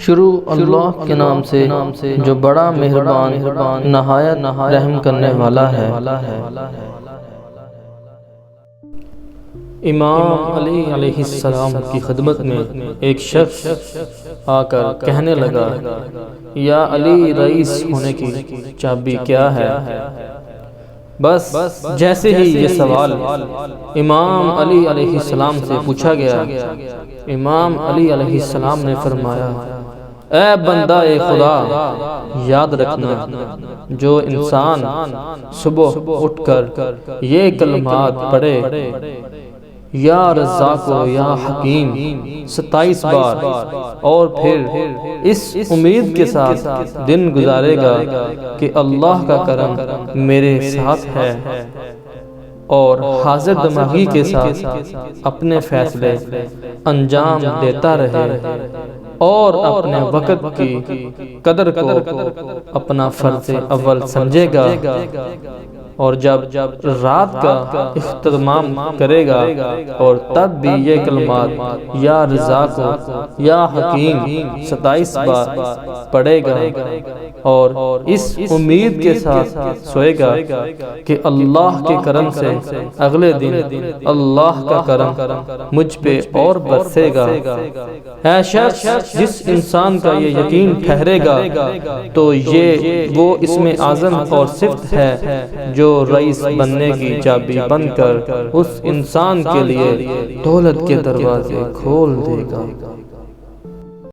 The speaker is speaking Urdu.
شروع اللہ کے نام سے جو بڑا مہربان نہایت رحم کرنے والا ہے۔ امام علی علیہ السلام کی خدمت میں ایک شخص آ کر کہنے لگا، یا علی، رئیس ہونے کی چابی کیا ہے؟ بس جیسے ہی یہ سوال امام علی علیہ السلام سے پوچھا گیا، امام علی علیہ السلام نے فرمایا، اے بندہ خدا، یاد رکھنا جو انسان صبح اٹھ کر یہ کلمات پڑھے، یا رزاق و یا حکیم 27 بار، اور پھر اس امید کے ساتھ دن گزارے گا کہ اللہ کا کرم میرے ساتھ ہے، اور حاضر دماغی کے ساتھ اپنے فیصلے انجام دیتا رہے، اور اپنے وقت کی قدر کو اپنا فرض اول سمجھے گا، اور جب رات کا اختتام کرے گا اور تب بھی یہ کلمات یا رزاق یا حکیم 27 بار پڑھے گا، اور اس امید کے ساتھ سوئے گا کہ اللہ کے کرم سے اگلے دن اللہ کا کرم مجھ پہ اور برسے گا۔ اے شخص، جس انسان کا یہ یقین ٹھہرے گا تو یہ وہ اسم اعظم اور صفت ہے جو رئیس بننے کی چابی بن کر اس انسان کے لیے دولت کے دروازے کھول دے گا۔